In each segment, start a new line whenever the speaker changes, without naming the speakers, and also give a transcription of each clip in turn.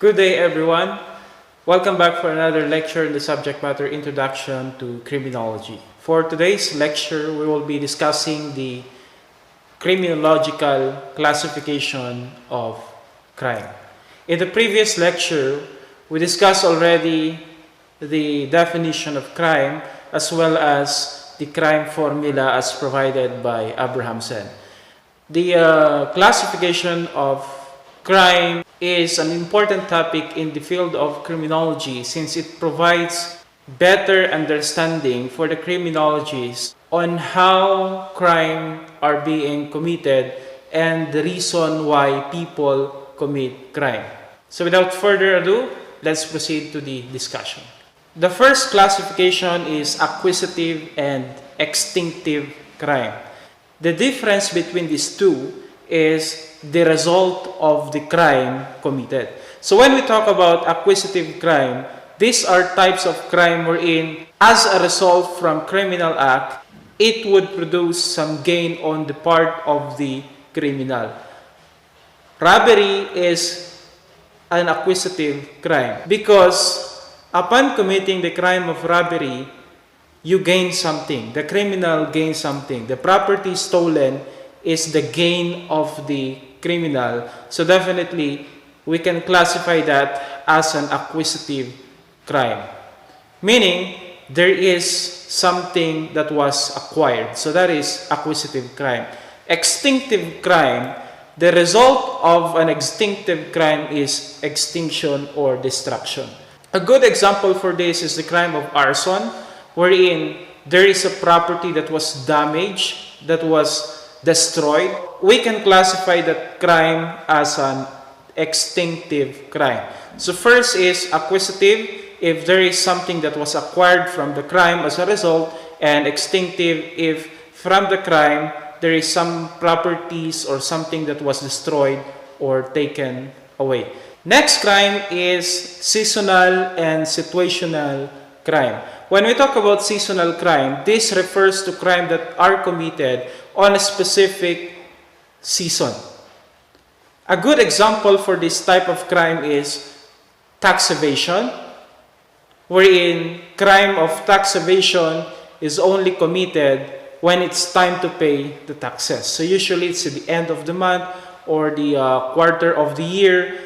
Good day, everyone. Welcome back for another lecture in the subject matter Introduction to Criminology. For today's lecture, we will be discussing the criminological classification of crime. In the previous lecture, we discussed already the definition of crime as well as the crime formula as provided by Abrahamsen. The classification of crime is an important topic in the field of criminology since it provides better understanding for the criminologists on how crime are being committed and the reason why people commit crime. So without further ado, let's proceed to the discussion. The first classification is acquisitive and extinctive crime. The difference between these two is the result of the crime committed. So when we talk about acquisitive crime, these are types of crime wherein, as a result from criminal act, it would produce some gain on the part of the criminal. Robbery is an acquisitive crime because upon committing the crime of robbery, you gain something. The criminal gains something. The property stolen is the gain of the criminal. So definitely, we can classify that as an acquisitive crime. Meaning, there is something that was acquired. So that is acquisitive crime. Extinctive crime, the result of an extinctive crime is extinction or destruction. A good example for this is the crime of arson, wherein there is a property that was damaged, that was destroyed. We can classify that crime as an extinctive crime. So first is acquisitive, if there is something that was acquired from the crime as a result, and extinctive if from the crime there is some properties or something that was destroyed or taken away. Next crime is seasonal and situational crime. When we talk about seasonal crime, this refers to crime that are committed on a specific season. A good example for this type of crime is tax evasion, wherein crime of tax evasion is only committed when it's time to pay the taxes. So usually it's at the end of the month or the quarter of the year.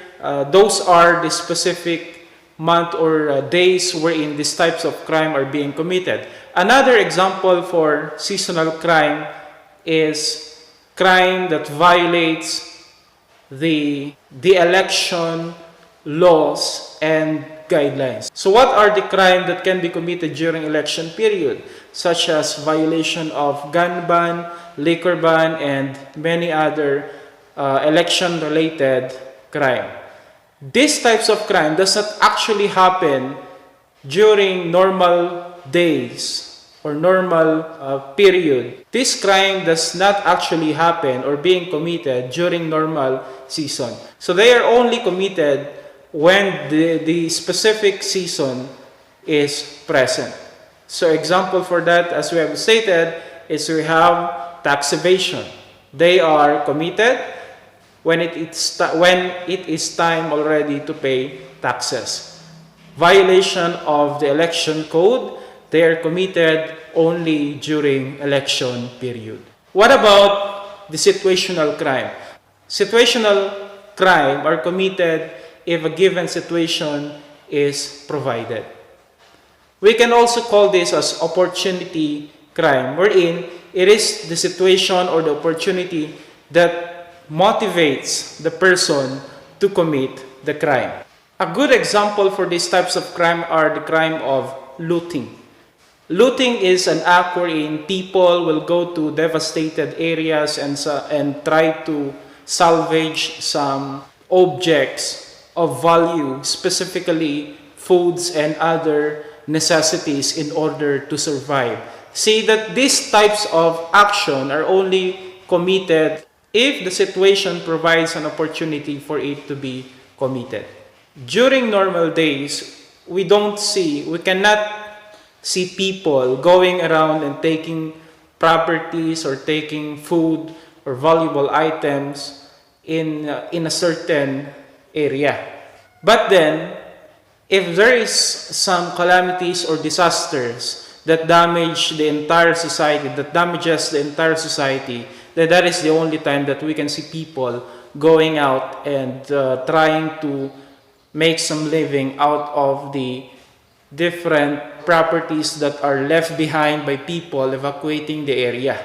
Those are the specific month or days wherein these types of crime are being committed. Another example for seasonal crime is crime that violates the election laws and guidelines. So what are the crimes that can be committed during election period, such as violation of gun ban, liquor ban, and many other election-related crime? These types of crime does not actually happen during normal days or normal period. This crime does not actually happen or being committed during normal season. So they are only committed when the specific season is present. So example for that, as we have stated, is we have tax evasion. They are committed when it is time already to pay taxes. Violation of the election code, they are committed only during election period. What about the situational crime? Situational crime are committed if a given situation is provided. We can also call this as opportunity crime, wherein it is the situation or the opportunity that motivates the person to commit the crime. A good example for these types of crime are the crime of looting. Looting is an act wherein people will go to devastated areas and try to salvage some objects of value, specifically foods and other necessities in order to survive. See that these types of action are only committed if the situation provides an opportunity for it to be committed. During normal days, we cannot see people going around and taking properties or taking food or valuable items in a certain area. But then, if there is some calamities or disasters that damage the entire society, that damages the entire society, then that is the only time that we can see people going out and trying to make some living out of the different properties that are left behind by people evacuating the area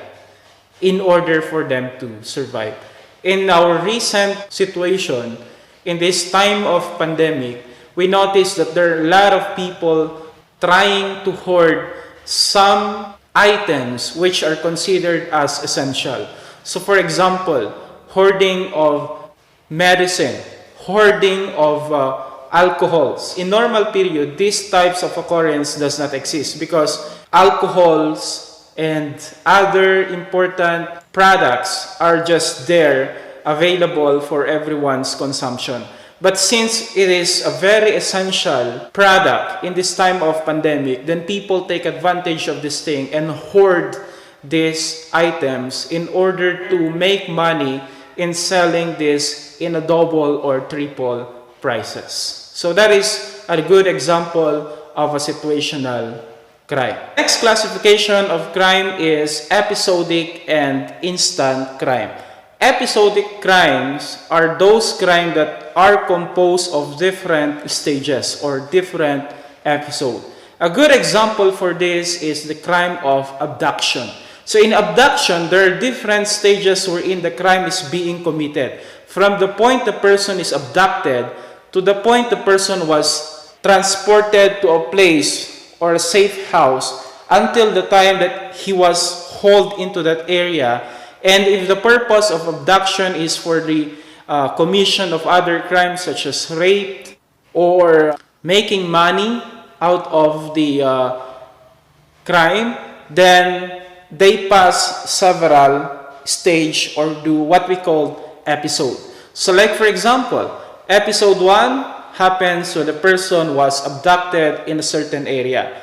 in order for them to survive. In our recent situation, in this time of pandemic, we notice that there are a lot of people trying to hoard some items which are considered as essential. So for example, hoarding of medicine, hoarding of alcohols. In normal period, these types of occurrence does not exist because alcohols and other important products are just there available for everyone's consumption. But since it is a very essential product in this time of pandemic, then people take advantage of this thing and hoard these items in order to make money in selling this in a double or triple prices. So that is a good example of a situational crime. Next classification of crime is episodic and instant crime. Episodic crimes are those crimes that are composed of different stages or different episodes. A good example for this is the crime of abduction. So in abduction, there are different stages wherein the crime is being committed. From the point the person is abducted to the point the person was transported to a place or a safe house until the time that he was hauled into that area. And if the purpose of abduction is for the commission of other crimes such as rape or making money out of the crime, then they pass several stages or do what we call episode. So like for example, episode 1 happens when the person was abducted in a certain area.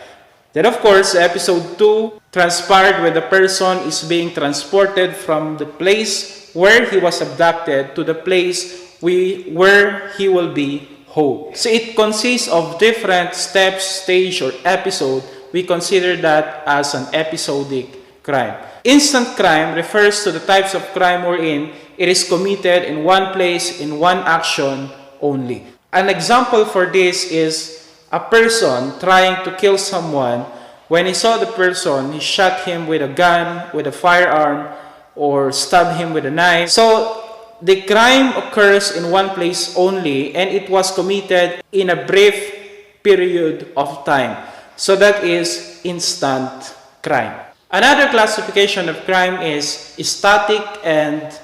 Then of course, episode 2 transpired when the person is being transported from the place where he was abducted to the place where he will be hauled. So it consists of different steps, stage, or episode. We consider that as an episodic crime. Instant crime refers to the types of crime wherein it is committed in one place, in one action only. An example for this is a person trying to kill someone. When he saw the person, he shot him with a gun, with a firearm, or stabbed him with a knife. So the crime occurs in one place only, and it was committed in a brief period of time. So that is instant crime. Another classification of crime is static and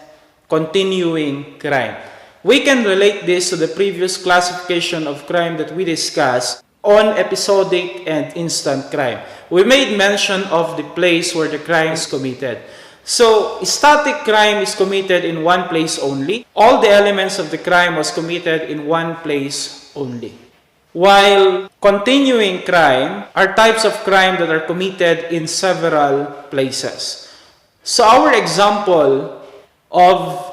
continuing crime. We can relate this to the previous classification of crime that we discussed on episodic and instant crime. We made mention of the place where the crime is committed. So, static crime is committed in one place only. All the elements of the crime was committed in one place only. While continuing crime are types of crime that are committed in several places. So, our example of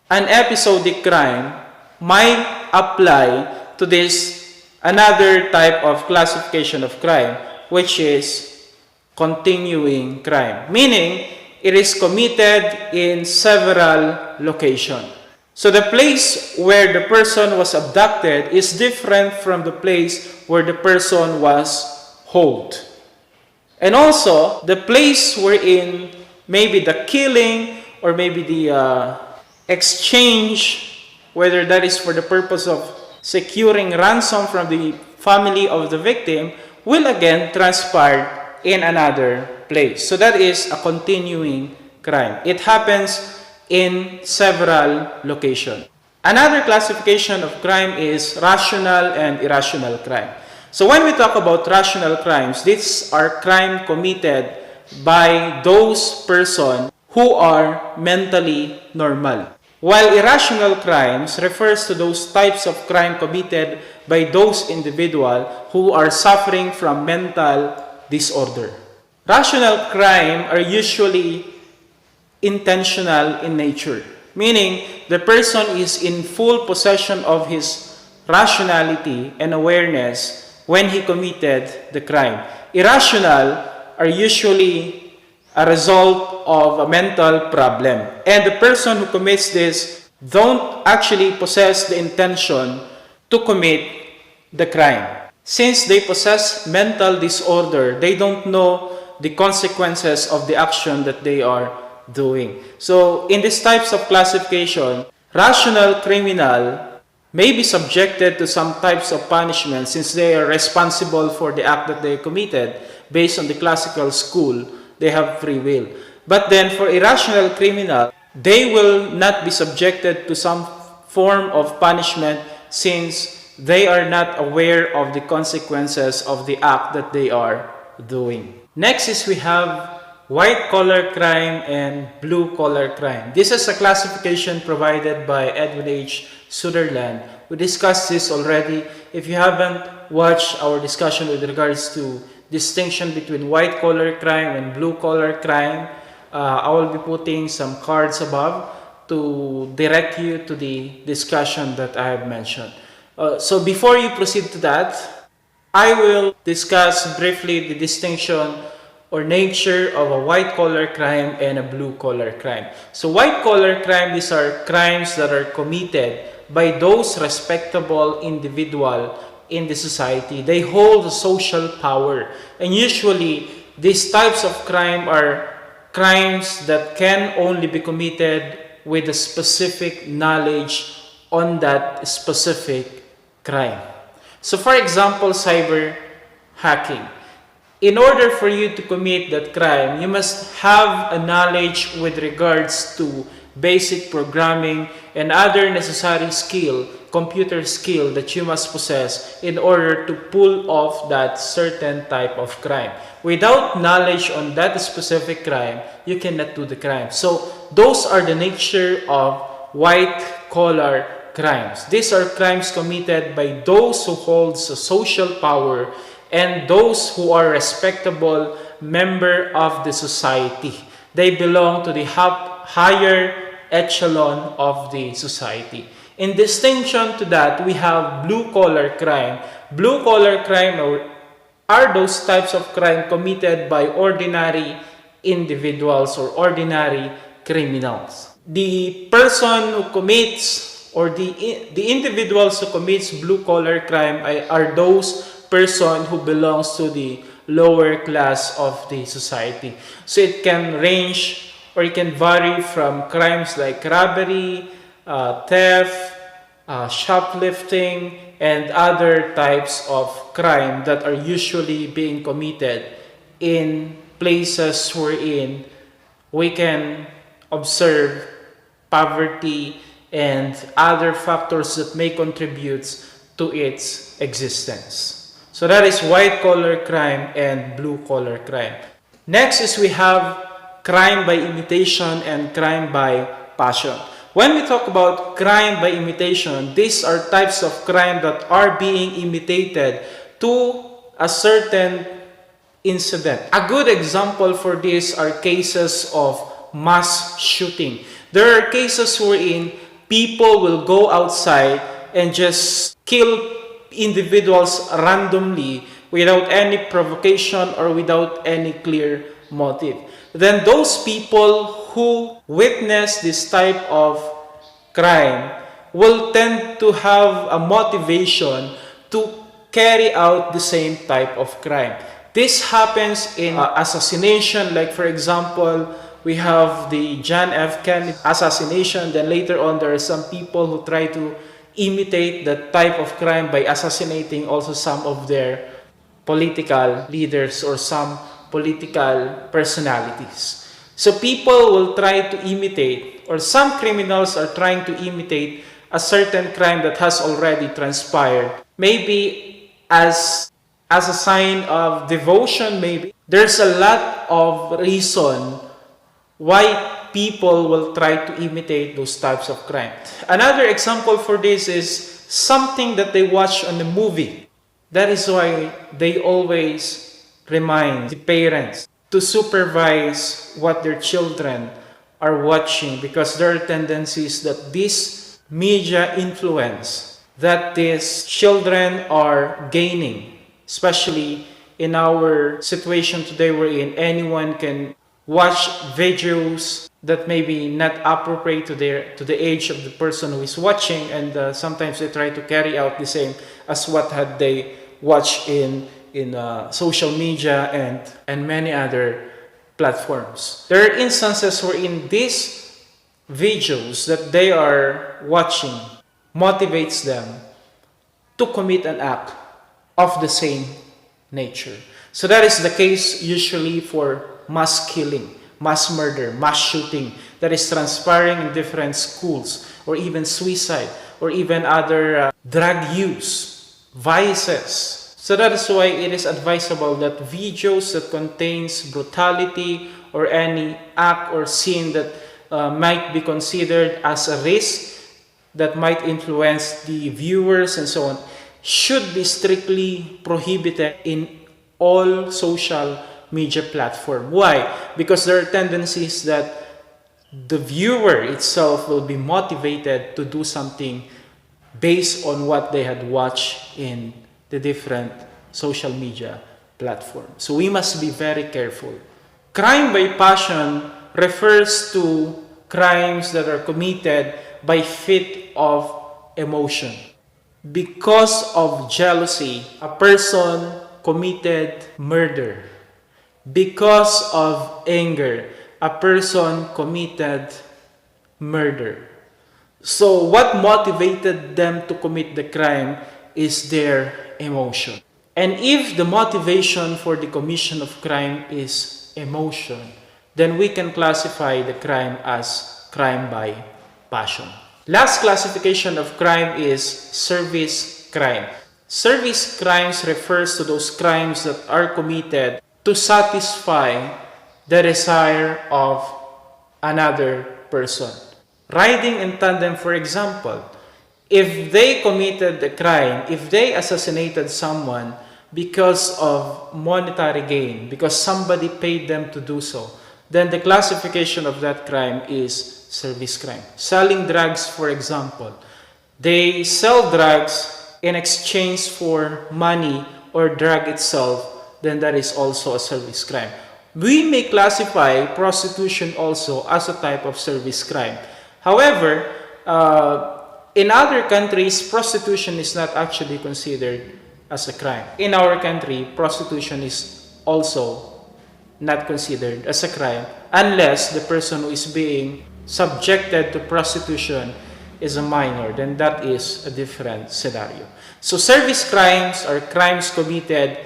an episodic crime might apply to this another type of classification of crime, which is continuing crime, meaning it is committed in several locations. So the place where the person was abducted is different from the place where the person was hauled. And also, the place wherein maybe the killing or maybe the exchange, whether that is for the purpose of securing ransom from the family of the victim, will again transpire in another place. So that is a continuing crime. It happens in several locations. Another classification of crime is rational and irrational crime. So when we talk about rational crimes, these are crimes committed by those persons who are mentally normal. While irrational crimes refers to those types of crime committed by those individuals who are suffering from mental disorder. Rational crime are usually intentional in nature, meaning the person is in full possession of his rationality and awareness when he committed the crime. Irrational are usually a result of a mental problem. And the person who commits this don't actually possess the intention to commit the crime. Since they possess mental disorder, they don't know the consequences of the action that they are doing. So in these types of classification, rational criminal may be subjected to some types of punishment since they are responsible for the act that they committed. Based on the classical school, they have free will. But then for irrational criminal, they will not be subjected to some form of punishment since they are not aware of the consequences of the act that they are doing. Next is we have white-collar crime and blue-collar crime. This is a classification provided by Edwin H. Sutherland. We discussed this already. If you haven't watched our discussion with regards to distinction between white-collar crime and blue-collar crime, I will be putting some cards above to direct you to the discussion that I have mentioned. So before you proceed to that, I will discuss briefly the distinction or nature of a white-collar crime and a blue-collar crime. So white-collar crime, these are crimes that are committed by those respectable individuals in the society. They hold social power. And usually, these types of crime are crimes that can only be committed with a specific knowledge on that specific crime. So for example, cyber hacking. In order for you to commit that crime, you must have a knowledge with regards to basic programming and other necessary skill, computer skill that you must possess in order to pull off that certain type of crime. Without knowledge on that specific crime, you cannot do the crime. So those are the nature of white-collar crimes. These are crimes committed by those who hold social power and those who are respectable member of the society. They belong to the higher echelon of the society. In distinction to that, we have blue-collar crime. Blue-collar crime are those types of crime committed by ordinary individuals or ordinary criminals. The person who commits or the individuals who commits blue-collar crime are those person who belongs to the lower class of the society. So it can range or it can vary from crimes like robbery, theft, shoplifting, and other types of crime that are usually being committed in places wherein we can observe poverty and other factors that may contribute to its existence. So that is white-collar crime and blue-collar crime. Next is we have crime by imitation and crime by passion. When we talk about crime by imitation, these are types of crime that are being imitated to a certain incident. A good example for this are cases of mass shooting. There are cases wherein people will go outside and just kill individuals randomly without any provocation or without any clear motive. Then those people who witness this type of crime will tend to have a motivation to carry out the same type of crime. This happens in assassination, like for example, we have the John F. Kennedy assassination. Then later on, there are some people who try to imitate that type of crime by assassinating also some of their political leaders or some political personalities. So people will try to imitate, or some criminals are trying to imitate a certain crime that has already transpired. Maybe as a sign of devotion, maybe. There's a lot of reason why people will try to imitate those types of crime. Another example for this is something that they watch on the movie. That is why they always remind the parents to supervise what their children are watching, because there are tendencies that this media influence that these children are gaining, especially in our situation today wherein anyone can watch videos that may be not appropriate to the age of the person who is watching, and sometimes they try to carry out the same as what had they watched in social media and many other platforms. There are instances wherein these videos that they are watching motivates them to commit an act of the same nature. So that is the case usually for mass killing, mass murder, mass shooting that is transpiring in different schools, or even suicide, or even other drug use, vices. So that is why it is advisable that videos that contains brutality or any act or scene that might be considered as a risk that might influence the viewers and so on should be strictly prohibited in all social media platform. Why? Because there are tendencies that the viewer itself will be motivated to do something based on what they had watched in the different social media platforms. So we must be very careful. Crime by passion refers to crimes that are committed by fit of emotion. Because of jealousy, a person committed murder. Because of anger, a person committed murder. So what motivated them to commit the crime is their emotion. And if the motivation for the commission of crime is emotion, then we can classify the crime as crime by passion. Last classification of crime is service crime. Service crimes refers to those crimes that are committed to satisfy the desire of another person. Riding in tandem, for example, if they committed a crime, if they assassinated someone because of monetary gain, because somebody paid them to do so, then the classification of that crime is service crime. Selling drugs, for example, they sell drugs in exchange for money or drug itself, then that is also a service crime. We may classify prostitution also as a type of service crime. However, in other countries, prostitution is not actually considered as a crime. In our country, prostitution is also not considered as a crime unless the person who is being subjected to prostitution is a minor. Then that is a different scenario. So service crimes are crimes committed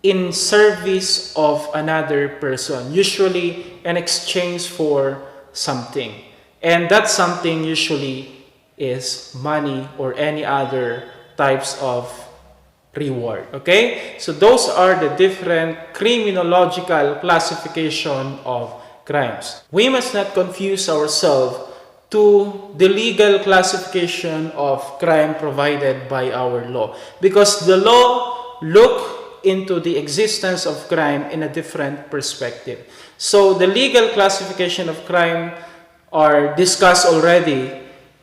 in service of another person, usually in exchange for something. And that something usually is money or any other types of reward. Okay? So those are the different criminological classification of crimes. We must not confuse ourselves to the legal classification of crime provided by our law, because the law look into the existence of crime in a different perspective. So the legal classification of crime are discussed already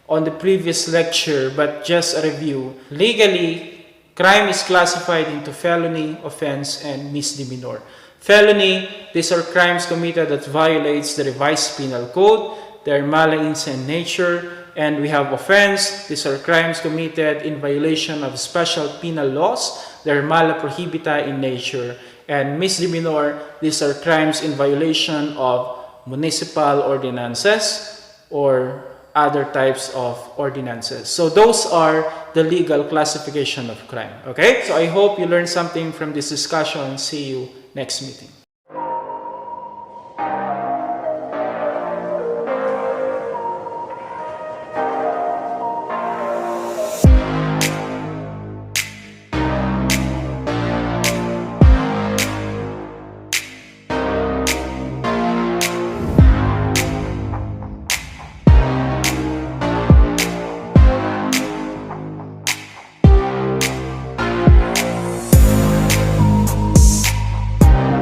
on the previous lecture, but just a review. Legally, crime is classified into felony, offense, and misdemeanor. Felony, these are crimes committed that violates the revised penal code. They are malignant in nature. And we have offense. These are crimes committed in violation of special penal laws. They are mala prohibita in nature. And misdemeanor, these are crimes in violation of municipal ordinances or other types of ordinances. So those are the legal classification of crime. Okay? So I hope you learned something from this discussion. See you next meeting.